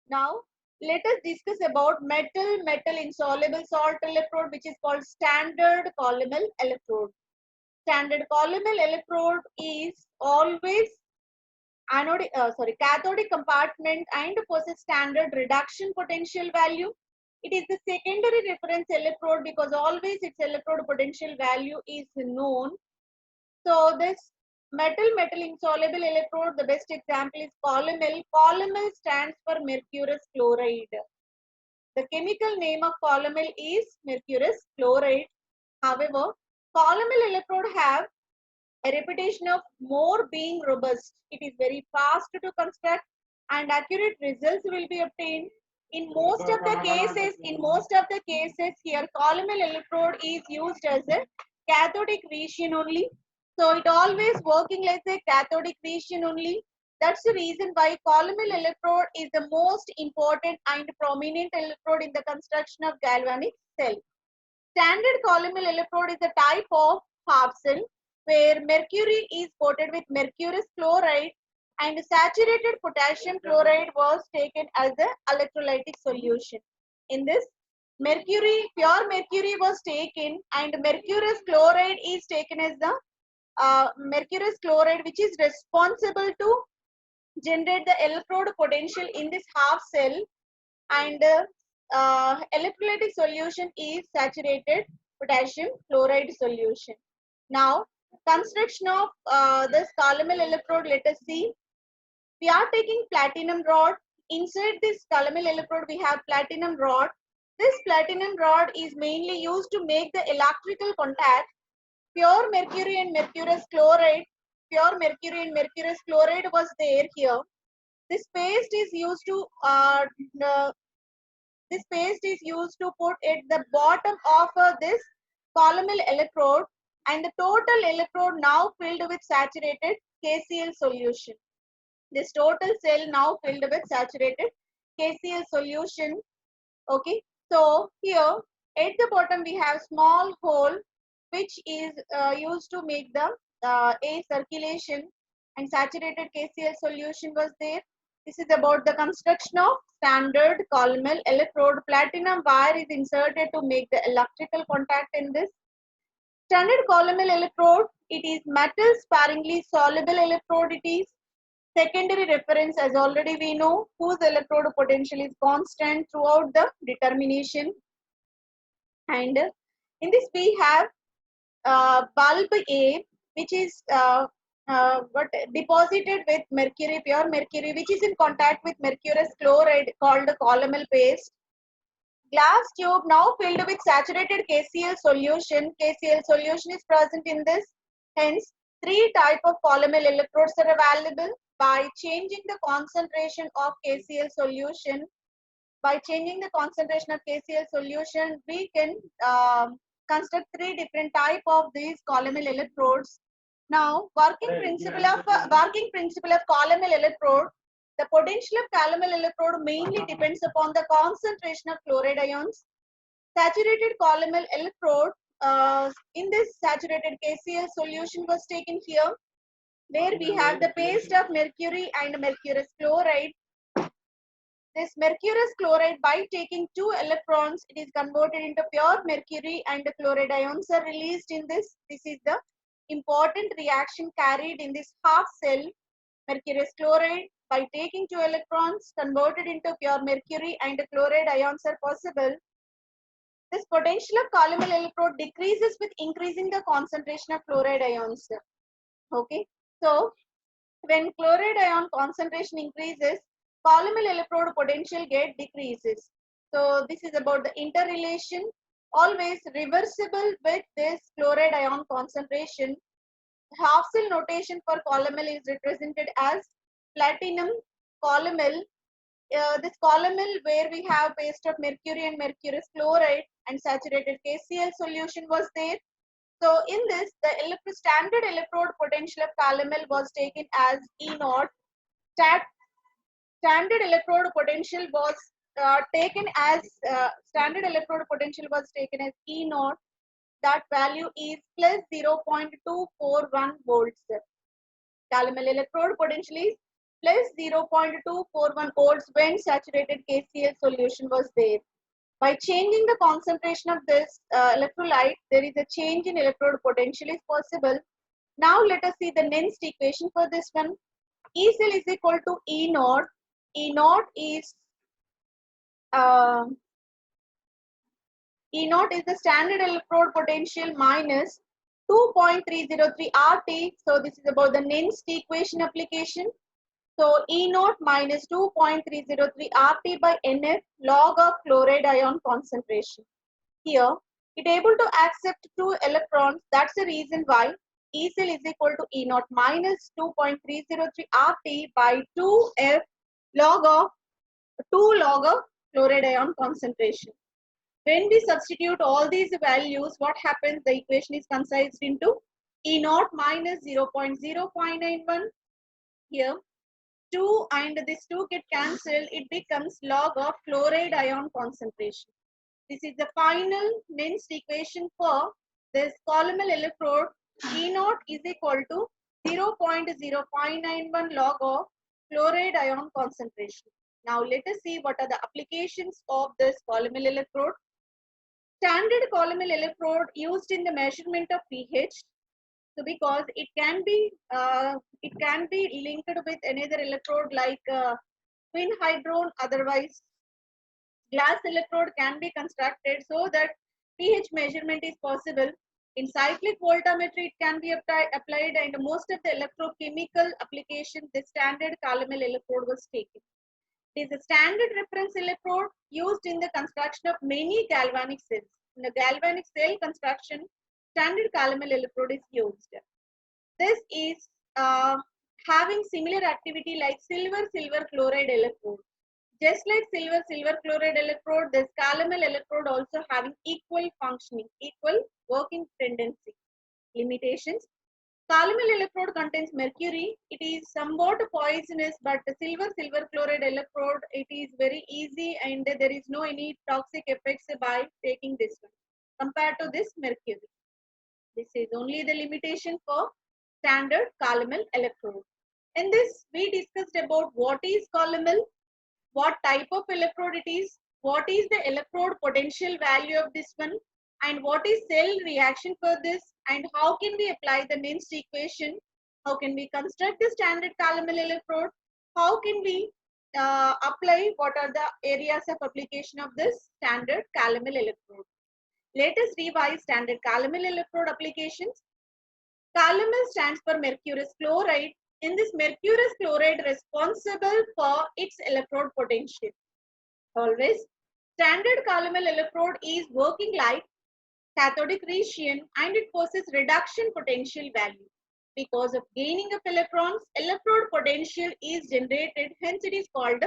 Now, let us discuss about metal insoluble salt electrode, which is called standard column electrode. Standard column electrode is always cathodic compartment and possess standard reduction potential value. It is the secondary reference electrode because always its electrode potential value is known. So this metal insoluble electrode, the best example is columel. Columel stands for mercurous chloride. The chemical name of columel is mercurous chloride. However, columel electrode have a reputation of more being robust. It is very fast to construct and accurate results will be obtained. In most of the cases here, columel electrode is used as a cathodic region only. So it always working as a cathodic region only. That's the reason why columel electrode is the most important and prominent electrode in the construction of galvanic cell. Standard columel electrode is a type of half cell where mercury is coated with mercurous chloride and saturated potassium chloride was taken as the electrolytic solution. In this, pure mercury was taken and mercurous chloride is taken as the mercurous chloride, which is responsible to generate the electrode potential in this half cell, and electrolytic solution is saturated potassium chloride solution. Now, construction of this columel electrode, let us see. We are taking platinum rod. Inside this columel electrode, we have platinum rod. This platinum rod is mainly used to make the electrical contact. Pure mercury and mercurous chloride was there here. This paste is used to put at the bottom of this columel electrode, and the total electrode now filled with saturated KCl solution. This total cell now filled with saturated KCl solution. Okay, so here at the bottom we have small hole which is used to make the air circulation, and saturated KCl solution was there. This is about the construction of standard columel electrode. Platinum wire is inserted to make the electrical contact in this. Standard columel electrode, it is metal sparingly soluble electrode. It is secondary reference, as already we know, whose electrode potential is constant throughout the determination. And in this we have bulb A, which is deposited with mercury, pure mercury, which is in contact with mercurous chloride called columel paste. Glass tube now filled with saturated KCl solution. KCl solution is present in this. Hence, three type of columel electrodes are available. By changing the concentration of KCl solution, we can construct three different type of these columel electrodes. Now, working principle of columel electrode. The potential of columel electrode mainly depends upon the concentration of chloride ions. Saturated columel electrode, in this saturated KCl solution was taken here, where we have the paste of mercury and mercurous chloride. This mercurous chloride, by taking two electrons, it is converted into pure mercury and the chloride ions are released in this. This is the important reaction carried in this half cell. Mercurous chloride, by taking two electrons, converted into pure mercury and the chloride ions are possible. This potential of columel electrode decreases with increasing the concentration of chloride ions. Okay, so when chloride ion concentration increases, columel electrode potential get decreases. So this is about the interrelation, always reversible with this chloride ion concentration. Half cell notation for columel is represented as platinum columel. This columel where we have paste of mercury and mercurous chloride and saturated KCl solution was there. So in this, the standard electrode potential of calomel was taken as E0. Standard electrode potential was taken as E0. That value is plus 0.241 volts. Calomel electrode potential is plus 0.241 volts when saturated KCl solution was there. By changing the concentration of this electrolyte, there is a change in electrode potential is possible. Now let us see the next equation for this one. E cell is equal to E naught. E naught is uh, E naught is the standard electrode potential minus 2.303 RT. So this is about the next equation application. So E naught minus 2.303 RT by NF log of chloride ion concentration. Here, it able to accept 2 electrons. That's the reason why E cell is equal to E naught minus 2.303 RT by 2F log of 2 log of chloride ion concentration. When we substitute all these values, what happens? The equation is concised into E naught minus 0.0591. Here, 2 and this 2 get cancelled. It becomes log of chloride ion concentration. This is the final next equation for this column electrode. E naught is equal to 0.0591 log of chloride ion concentration. Now let us see what are the applications of this column electrode. Standard column electrode used in the measurement of pH. So because it can be linked with another electrode like twin hadron, otherwise glass electrode can be constructed so that pH measurement is possible. In cyclic voltammetry, it can be applied, and most of the electrochemical application, the standard Calomel electrode was taken. It is a standard reference electrode used in the construction of many galvanic cells. In the galvanic cell construction, standard Calomel electrode is used. This is having similar activity like silver chloride electrode. Just like silver chloride electrode, this Calomel electrode also having equal functioning, equal working tendency. Limitations. Calomel electrode contains mercury. It is somewhat poisonous, but the silver chloride electrode, it is very easy and there is no any toxic effects by taking this one compared to this mercury. This is only the limitation for standard Calomel electrode. In this, we discussed about what is Calomel, what type of electrode it is, what is the electrode potential value of this one, and what is cell reaction for this, and how can we apply the next equation, how can we construct the standard Calomel electrode, how can we apply, what are the areas of application of this standard Calomel electrode. Let us revise standard Calomel electrode applications. Calomel stands for mercurous chloride. In this mercurous chloride responsible for its electrode potential. Always, standard Calomel electrode is working like cathodic region and it possesses reduction potential value. Because of gaining of electrons, electrode potential is generated, hence it is called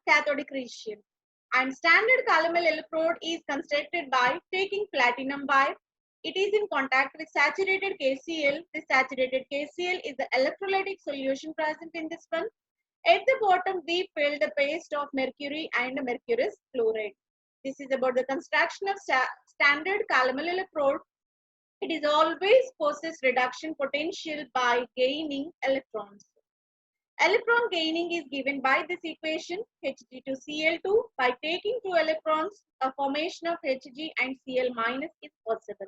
cathodic region. And standard Calomel electrode is constructed by taking platinum by. It is in contact with saturated KCl. This saturated KCl is the electrolytic solution present in this one. At the bottom, we fill the paste of mercury and mercurous chloride. This is about the construction of standard Calomel electrode. It is always possess reduction potential by gaining electrons. Electron gaining is given by this equation Hg2Cl2. By taking 2 electrons, a formation of Hg and Cl minus is possible.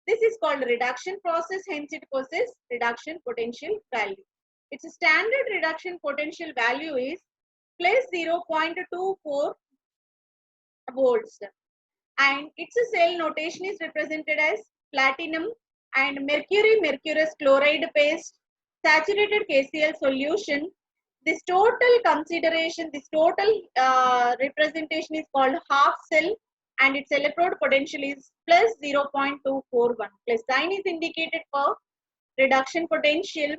This is called reduction process, hence it possesses reduction potential value. Its standard reduction potential value is plus 0.24 volts. And its cell notation is represented as platinum and mercurous chloride paste, saturated KCl solution. This total consideration, this total representation is called half cell, and its electrode potential is plus 0.241. Plus sign is indicated for reduction potential.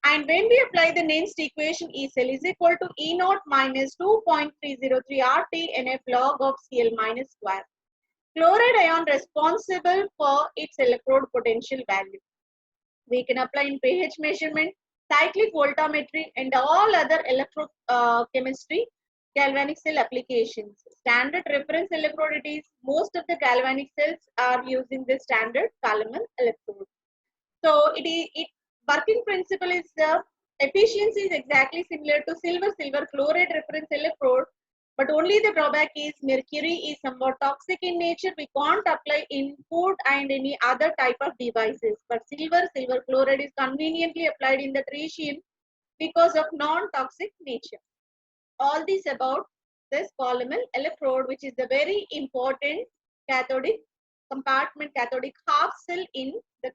And when we apply the next equation, E cell is equal to E naught minus 2.303 RT NF log of Cl minus square. Chloride ion responsible for its electrode potential value. We can apply in pH measurement, cyclic voltammetry, and all other electrochemistry galvanic cell applications. Standard reference electrode it is. Most of the galvanic cells are using the standard Calomel electrode. So working principle is Efficiency is exactly similar to silver chloride reference electrode, but only the drawback is mercury is somewhat toxic in nature. We can't apply in food and any other type of devices. But silver chloride is conveniently applied in the tritium because of non-toxic nature. All this about this polymer electrode, which is the very important cathodic compartment, cathodic half cell in the